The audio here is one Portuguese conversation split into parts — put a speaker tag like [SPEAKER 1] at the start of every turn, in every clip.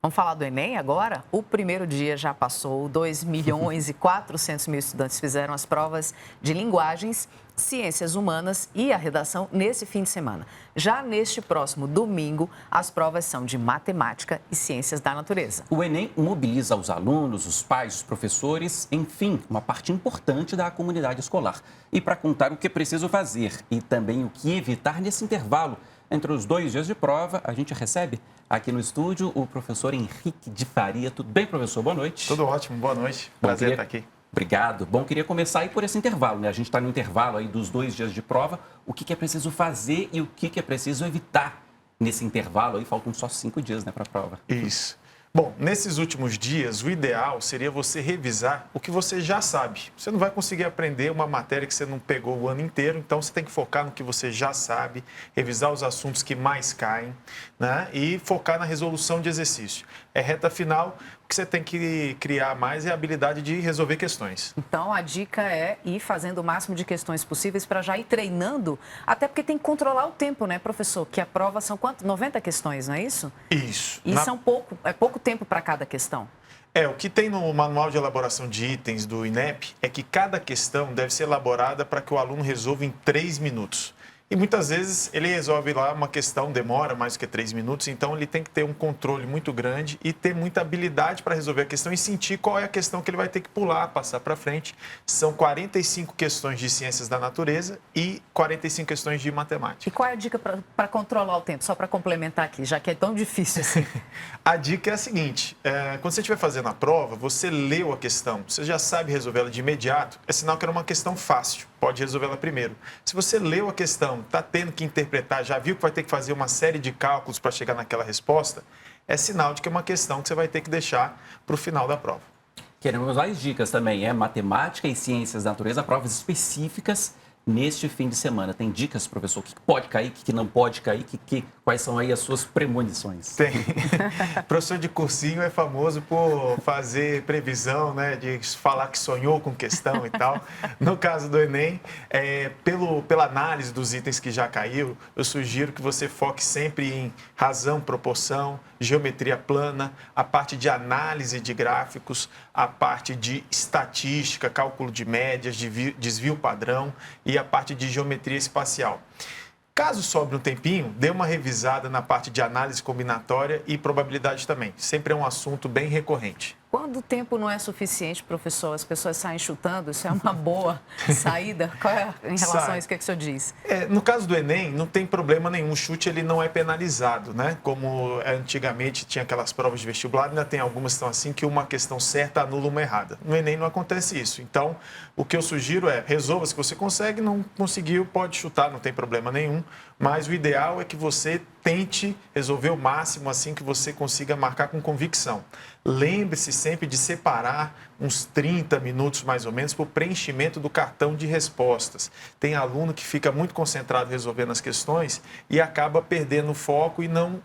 [SPEAKER 1] Vamos falar do Enem agora? O primeiro dia já passou, 2.400.000 estudantes fizeram as provas de linguagens, ciências humanas e a redação nesse fim de semana. Já neste próximo domingo, as provas são de matemática e ciências da natureza.
[SPEAKER 2] O Enem mobiliza os alunos, os pais, os professores, enfim, uma parte importante da comunidade escolar. E para contar o que é preciso fazer e também o que evitar nesse intervalo entre os 2 dias de prova, a gente recebe aqui no estúdio o professor Henrique de Faria. Tudo bem, professor? Boa noite.
[SPEAKER 3] Tudo ótimo, boa noite. Prazer estar aqui.
[SPEAKER 2] Obrigado. Bom, queria começar aí por esse intervalo, né? A gente está no intervalo aí dos 2 dias de prova. O que é preciso fazer e o que é preciso evitar nesse intervalo aí? Faltam só 5 dias, né, para a prova.
[SPEAKER 3] Isso. Bom, nesses últimos dias, o ideal seria você revisar o que você já sabe. Você não vai conseguir aprender uma matéria que você não pegou o ano inteiro, então você tem que focar no que você já sabe, revisar os assuntos que mais caem, né? E focar na resolução de exercício. É reta final, o que você tem que criar mais é a habilidade de resolver questões.
[SPEAKER 1] Então, a dica é ir fazendo o máximo de questões possíveis para já ir treinando, até porque tem que controlar o tempo, né, professor? Que a prova são quanto? 90 questões, não é isso?
[SPEAKER 3] Isso.
[SPEAKER 1] E é pouco tempo para cada questão.
[SPEAKER 3] O que tem no manual de elaboração de itens do INEP é que cada questão deve ser elaborada para que o aluno resolva em 3 minutos. E muitas vezes ele resolve lá uma questão, demora mais do que 3 minutos, então ele tem que ter um controle muito grande e ter muita habilidade para resolver a questão e sentir qual é a questão que ele vai ter que pular, passar para frente. São 45 questões de ciências da natureza e 45 questões de matemática.
[SPEAKER 1] E qual é a dica para controlar o tempo? Só para complementar aqui, já que é tão difícil assim.
[SPEAKER 3] A dica é a seguinte, quando você estiver fazendo a prova, você leu a questão, você já sabe resolvê-la de imediato, é sinal que era uma questão fácil, pode resolvê-la primeiro. Se você leu a questão, está tendo que interpretar, já viu que vai ter que fazer uma série de cálculos para chegar naquela resposta, é sinal de que é uma questão que você vai ter que deixar para o final da prova.
[SPEAKER 2] Queremos mais dicas também, matemática e ciências da natureza, provas específicas neste fim de semana. Tem dicas, professor, o que pode cair, o que não pode cair, quais são aí as suas premonições?
[SPEAKER 3] Tem. Professor de cursinho é famoso por fazer previsão, né, de falar que sonhou com questão e tal. No caso do Enem, pela análise dos itens que já caiu, eu sugiro que você foque sempre em razão, proporção, geometria plana, a parte de análise de gráficos, a parte de estatística, cálculo de médias, desvio padrão e a parte de geometria espacial. Caso sobre um tempinho, dê uma revisada na parte de análise combinatória e probabilidade também. Sempre é um assunto bem recorrente.
[SPEAKER 1] Quando o tempo não é suficiente, professor, as pessoas saem chutando, isso é uma boa saída? Qual é, em relação a isso, o que o senhor diz?
[SPEAKER 3] No caso do Enem, não tem problema nenhum, o chute ele não é penalizado, né? Como antigamente tinha aquelas provas de vestibular, ainda tem algumas que estão assim, que uma questão certa anula uma errada. No Enem não acontece isso, então o que eu sugiro é resolva se você consegue, não conseguiu, pode chutar, não tem problema nenhum, mas o ideal é que você tente resolver o máximo assim que você consiga marcar com convicção. Lembre-se sempre de separar uns 30 minutos mais ou menos para o preenchimento do cartão de respostas. Tem aluno que fica muito concentrado resolvendo as questões e acaba perdendo o foco e não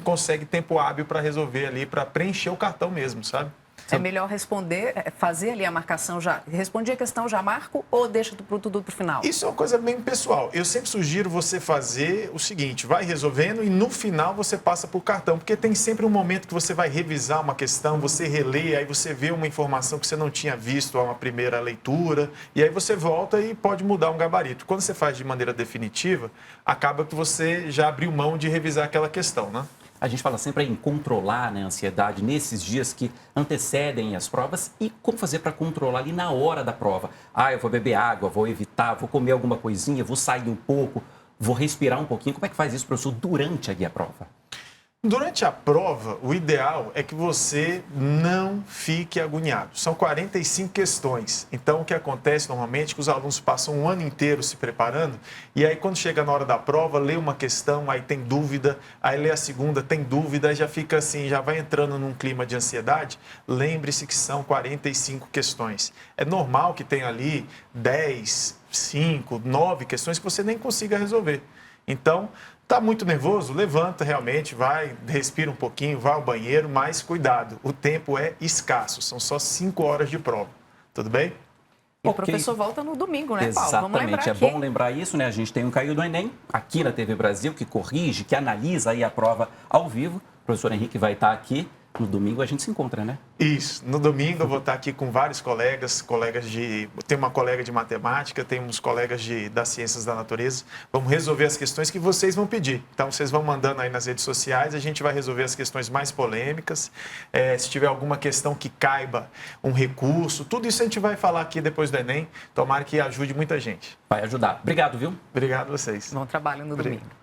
[SPEAKER 3] consegue tempo hábil para resolver ali, para preencher o cartão mesmo, sabe?
[SPEAKER 1] É melhor responder, fazer ali a marcação já. Respondi a questão, já marco ou deixa tudo para o final?
[SPEAKER 3] Isso é uma coisa bem pessoal. Eu sempre sugiro você fazer o seguinte, vai resolvendo e no final você passa por cartão, porque tem sempre um momento que você vai revisar uma questão, você relê, aí você vê uma informação que você não tinha visto a uma primeira leitura, e aí você volta e pode mudar um gabarito. Quando você faz de maneira definitiva, acaba que você já abriu mão de revisar aquela questão, né?
[SPEAKER 2] A gente fala sempre em controlar, né, a ansiedade nesses dias que antecedem as provas e como fazer para controlar ali na hora da prova. Eu vou beber água, vou evitar, vou comer alguma coisinha, vou sair um pouco, vou respirar um pouquinho. Como é que faz isso, professor, durante a prova?
[SPEAKER 3] Durante a prova, o ideal é que você não fique agoniado. São 45 questões. Então, o que acontece normalmente é que os alunos passam um ano inteiro se preparando e aí, quando chega na hora da prova, lê uma questão, aí tem dúvida, aí lê a segunda, tem dúvida, aí já fica assim, já vai entrando num clima de ansiedade. Lembre-se que são 45 questões. É normal que tenha ali 10, 5, 9 questões que você nem consiga resolver. Então, está muito nervoso? Levanta realmente, vai, respira um pouquinho, vai ao banheiro, mas cuidado, o tempo é escasso, são só 5 horas de prova. Tudo bem?
[SPEAKER 1] E o professor volta no domingo, né, Paulo?
[SPEAKER 2] Exatamente,
[SPEAKER 1] Vamos lembrar
[SPEAKER 2] é
[SPEAKER 1] aqui.
[SPEAKER 2] bom lembrar isso, né? A gente tem um Caiu do Enem aqui na TV Brasil, que corrige, que analisa aí a prova ao vivo. O professor Henrique vai estar aqui No domingo a gente se encontra, né?
[SPEAKER 3] Isso. No domingo eu vou estar aqui com vários colegas tem uma colega de matemática, tem uns colegas das ciências da natureza. Vamos resolver as questões que vocês vão pedir. Então, vocês vão mandando aí nas redes sociais, a gente vai resolver as questões mais polêmicas. Se tiver alguma questão que caiba um recurso, tudo isso a gente vai falar aqui depois do Enem. Tomara que ajude muita gente.
[SPEAKER 2] Vai ajudar. Obrigado, viu?
[SPEAKER 3] Obrigado a vocês.
[SPEAKER 1] Bom trabalho no
[SPEAKER 3] Obrigado.
[SPEAKER 1] domingo.